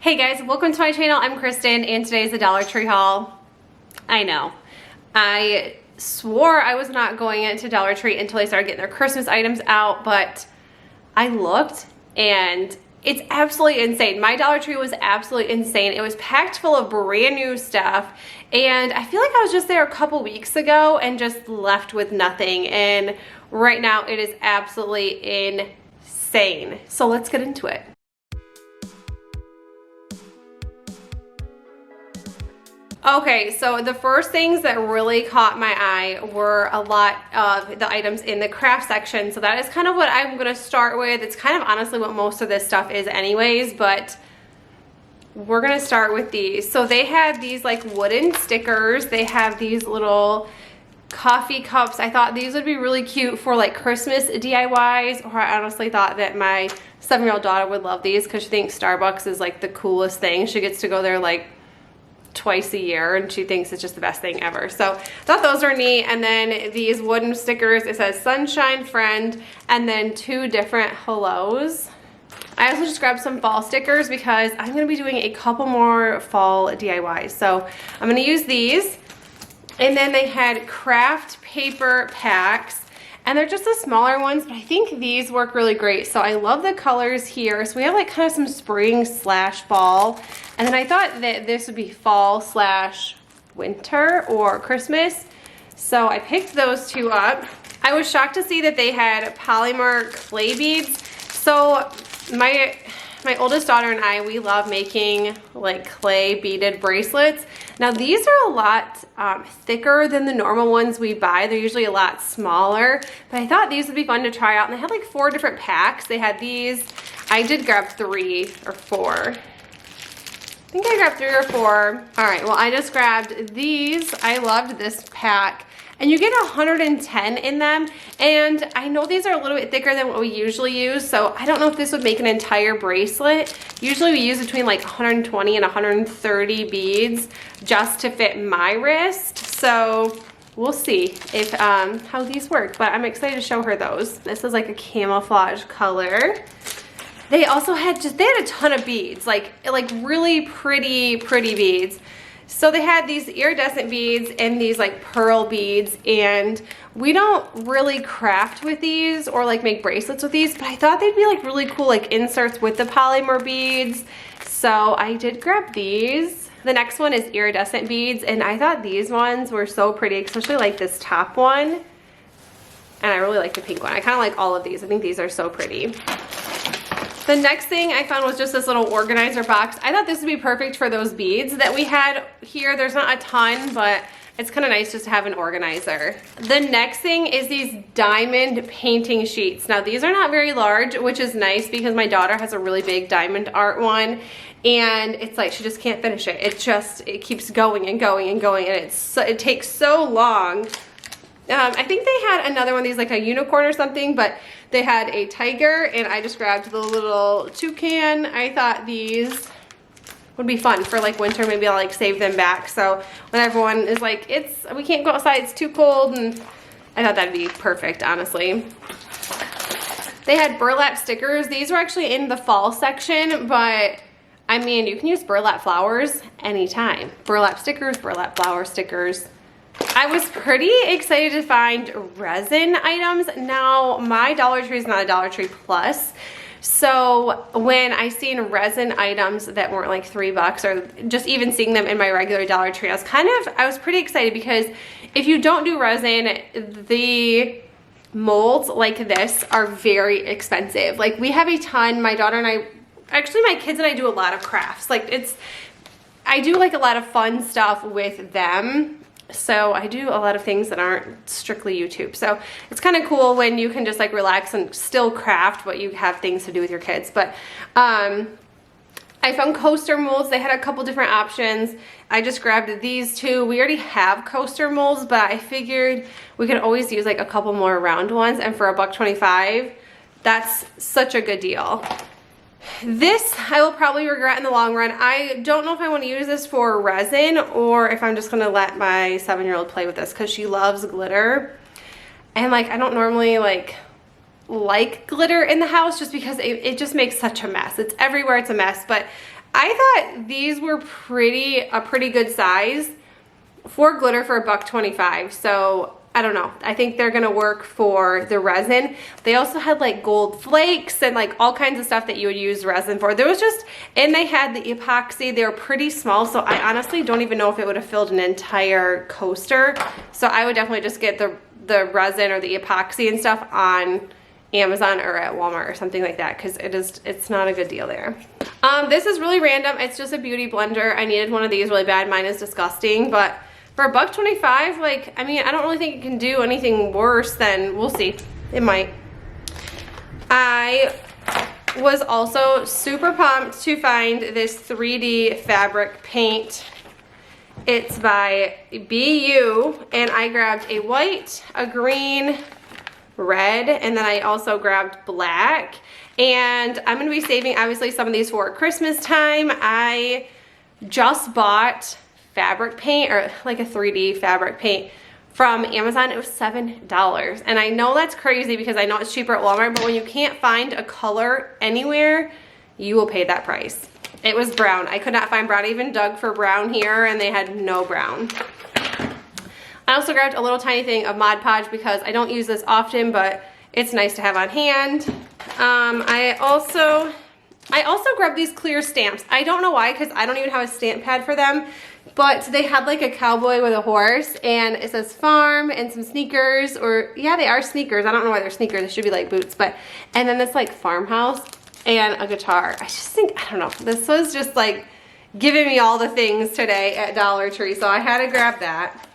Hey guys, welcome to my channel. I'm Kristen and today's a Dollar Tree haul. I know. I swore I was not going into Dollar Tree until they started getting their Christmas items out, but I looked and it's absolutely insane. My Dollar Tree was absolutely insane. It was packed full of brand new stuff and I feel like I was just there a couple weeks ago and just left with nothing, and right now it is absolutely insane. So let's get into it. Okay, so the first things that really caught my eye were a lot of the items in the craft section. So that is kind of what I'm gonna start with. It's kind of honestly what most of this stuff is anyways, but we're gonna start with these. So they had these like wooden stickers. They have these little coffee cups. I thought these would be really cute for like Christmas DIYs, or I honestly thought that my 7-year-old daughter would love these because she thinks Starbucks is like the coolest thing. She gets to go there like twice a year and she thinks it's just the best thing ever. So I thought those were neat. And then these wooden stickers, it says Sunshine Friend and then 2 different hellos. I also just grabbed some fall stickers because I'm going to be doing a couple more fall DIYs. So I'm going to use these. And then they had craft paper packs, and they're just the smaller ones, but I think these work really great. So I love the colors here. So we have like kind of some spring slash fall. And then I thought that this would be fall slash winter or Christmas. So I picked those 2 up. I was shocked to see that they had polymer clay beads. So my oldest daughter and I, we love making like clay beaded bracelets. Now these are a lot thicker than the normal ones we buy. They're usually a lot smaller, but I thought these would be fun to try out. And they had like 4 different packs. They had these. I did grab 3 or 4. I think I grabbed 3 or 4. All right, well, I just grabbed these. I loved this pack. And you get 110 in them. And I know these are a little bit thicker than what we usually use, so I don't know if this would make an entire bracelet. Usually we use between like 120 and 130 beads just to fit my wrist. So we'll see if how these work, but I'm excited to show her those. This is like a camouflage color. They also had they had a ton of beads, like really pretty beads. So they had these iridescent beads and these like pearl beads, and we don't really craft with these or like make bracelets with these, but I thought they'd be like really cool like inserts with the polymer beads. So I did grab these. The next one is iridescent beads, and I thought these ones were so pretty, especially like this top one. And I really like the pink one. I kind of like all of these. I think these are so pretty. The next thing I found was just this little organizer box. I thought this would be perfect for those beads that we had here. There's not a ton, but it's kind of nice just to have an organizer. The next thing is these diamond painting sheets. Now these are not very large, which is nice because my daughter has a really big diamond art one, and it's like she just can't finish it. It keeps going and going and going, and it takes so long. I think they had another one of these, like a unicorn or something, but they had a tiger, and I just grabbed the little toucan. I thought these would be fun for like winter. Maybe I'll like save them back. So when everyone is like, we can't go outside, it's too cold, and I thought that'd be perfect, honestly. They had burlap stickers. These were actually in the fall section, but I mean, you can use burlap flowers anytime. Burlap stickers, burlap flower stickers. I was pretty excited to find resin items. Now, my Dollar Tree is not a Dollar Tree Plus, so when I seen resin items that weren't like $3 or just even seeing them in my regular Dollar Tree, I was pretty excited because if you don't do resin, the molds like this are very expensive. Like we have a ton, my daughter and I, actually my kids and I do a lot of crafts. I do like a lot of fun stuff with them. So I do a lot of things that aren't strictly YouTube. So it's kind of cool when you can just like relax and still craft, but you have things to do with your kids. But I found coaster molds. They had a couple different options. I just grabbed these 2. We already have coaster molds, but I figured we could always use like a couple more round ones. And for $1.25, that's such a good deal. This I will probably regret in the long run. I don't know if I want to use this for resin or if I'm just going to let my 7-year-old play with this because she loves glitter. And like I don't normally like glitter in the house just because it just makes such a mess. It's everywhere, it's a mess. But I thought these were a pretty good size for glitter for $1.25. So I don't know. I think they're gonna work for the resin. They also had like gold flakes and like all kinds of stuff that you would use resin for. There was just, and they had the epoxy. They were pretty small, so I honestly don't even know if it would have filled an entire coaster. So I would definitely just get the resin or the epoxy and stuff on Amazon or at Walmart or something like that, because it's not a good deal there. This is really random. It's just a beauty blender. I needed one of these really bad. Mine is disgusting, but for $1.25, like, I mean, I don't really think it can do anything worse than, we'll see. It might. I was also super pumped to find this 3D fabric paint. It's by BU, and I grabbed a white, a green, red, and then I also grabbed black. And I'm gonna be saving, obviously, some of these for Christmas time. I just bought fabric paint, or like a 3D fabric paint from Amazon. It was $7. And I know that's crazy because I know it's cheaper at Walmart, but when you can't find a color anywhere, you will pay that price. It was brown. I could not find brown. I even dug for brown here and they had no brown. I also grabbed a little tiny thing of Mod Podge because I don't use this often, but it's nice to have on hand. I also grabbed these clear stamps. I don't know why, because I don't even have a stamp pad for them, but they had like a cowboy with a horse, and it says farm and some sneakers, or yeah, they are sneakers. I don't know why they're sneakers. They should be like boots, but, and then this like farmhouse and a guitar. I just think, I don't know, this was just like giving me all the things today at Dollar Tree, so I had to grab that.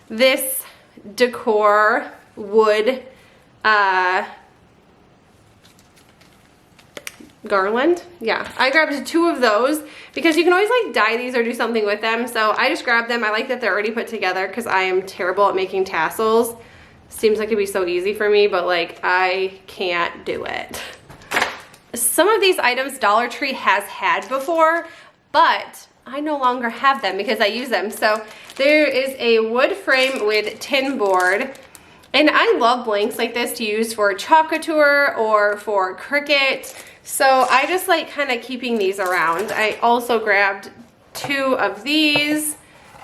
This decor wood garland. Yeah, I grabbed 2 of those because you can always like dye these or do something with them. So I just grabbed them. I like that they're already put together because I am terrible at making tassels. Seems like it'd be so easy for me, but like I can't do it. Some of these items Dollar Tree has had before, but I no longer have them because I use them. So there is a wood frame with tin board. And I love blanks like this to use for Chalkature or for Cricut. So I just like kind of keeping these around. I also grabbed 2 of these.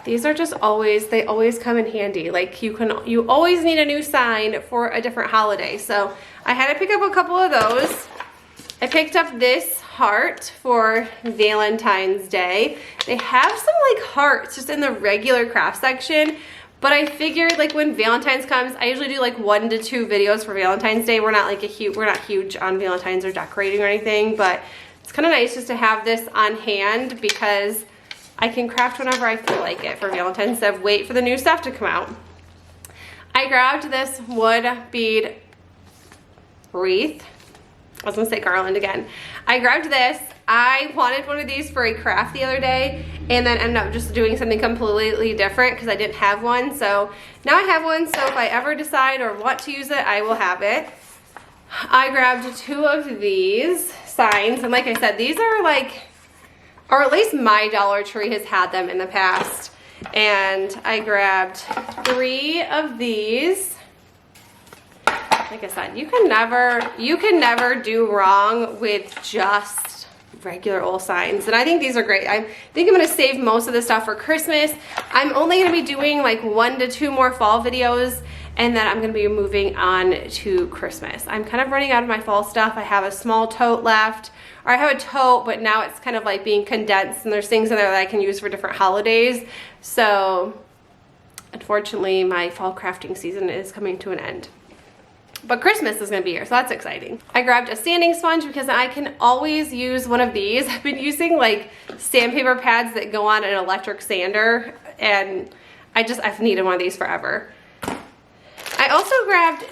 These are just always, they always come in handy. Like you always need a new sign for a different holiday. So I had to pick up a couple of those. I picked up this heart for Valentine's Day. They have some like hearts just in the regular craft section. But I figured like when Valentine's comes, I usually do like 1 to 2 videos for Valentine's Day. We're not like we're not huge on Valentine's or decorating or anything, but it's kind of nice just to have this on hand because I can craft whenever I feel like it for Valentine's instead of wait for the new stuff to come out. I grabbed this wood bead wreath. I was gonna say garland again. I grabbed this. I wanted one of these for a craft the other day and then ended up just doing something completely different because I didn't have one. So now I have one, so if I ever decide or want to use it, I will have it. I grabbed 2 of these signs, and like I said, these are like, or at least my Dollar Tree has had them in the past. And I grabbed 3 of these. Like I said, you can never do wrong with just regular old signs. And I think these are great. I think I'm gonna save most of this stuff for Christmas. I'm only gonna be doing like 1 to 2 more fall videos, and then I'm gonna be moving on to Christmas. I'm kind of running out of my fall stuff. I have a small tote left, or I have a tote, but now it's kind of like being condensed, and there's things in there that I can use for different holidays. So unfortunately, my fall crafting season is coming to an end. But Christmas is gonna be here, so that's exciting. I grabbed a sanding sponge because I can always use one of these. I've been using like sandpaper pads that go on an electric sander, and I've needed one of these forever. I also grabbed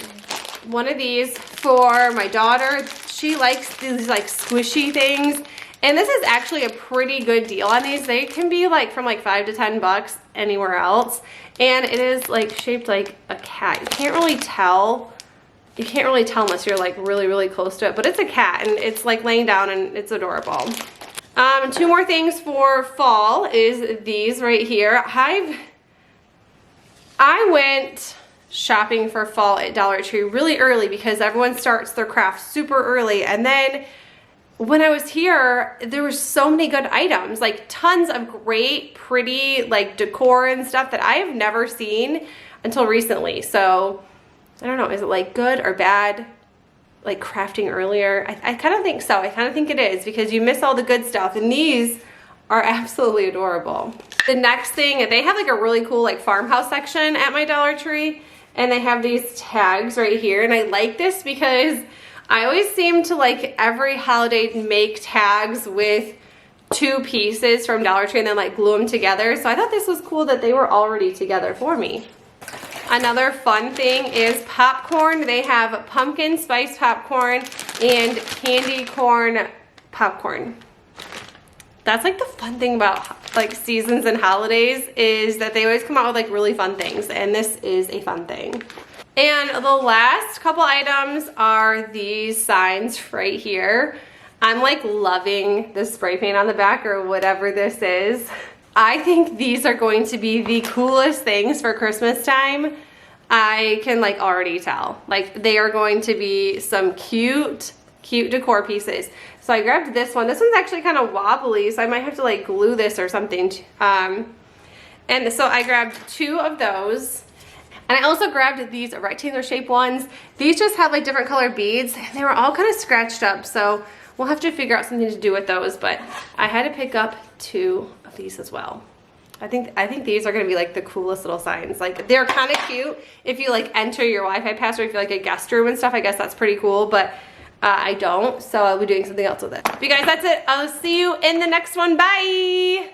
one of these for my daughter. She likes these like squishy things, and this is actually a pretty good deal on these. They can be like from like $5 to $10 anywhere else, and it is like shaped like a cat. You can't really tell. You can't really tell unless you're like really close to it, but it's a cat and it's like laying down and it's adorable. 2 more things for fall is these right here. I went shopping for fall at Dollar Tree really early because everyone starts their craft super early, and then when I was here, there were so many good items, like tons of great, pretty, like decor and stuff that I have never seen until recently. So I don't know, is it like good or bad? Like crafting earlier? I kind of think so. I kind of think it is, because you miss all the good stuff, and these are absolutely adorable. The next thing, they have like a really cool like farmhouse section at my Dollar Tree, and they have these tags right here, and I like this because I always seem to like every holiday make tags with 2 pieces from Dollar Tree and then like glue them together. So I thought this was cool that they were already together for me. Another fun thing is popcorn. They have pumpkin spice popcorn and candy corn popcorn. That's like the fun thing about like seasons and holidays, is that they always come out with like really fun things, and this is a fun thing. And the last couple items are these signs right here. I'm like loving the spray paint on the back, or whatever this is. I think these are going to be the coolest things for Christmas time. I can like already tell. Like they are going to be some cute decor pieces. So I grabbed this one. This one's actually kind of wobbly, so I might have to like glue this or something. And so I grabbed 2 of those. And I also grabbed these rectangular shaped ones. These just have like different colored beads, and they were all kind of scratched up. So we'll have to figure out something to do with those, but I had to pick up 2 of these as well. I think these are gonna be like the coolest little signs. Like they're kind of cute if you like enter your Wi-Fi password, if you're like a guest room and stuff. I guess that's pretty cool, but I don't, so I'll be doing something else with it. But you guys, that's it. I'll see you in the next one. Bye.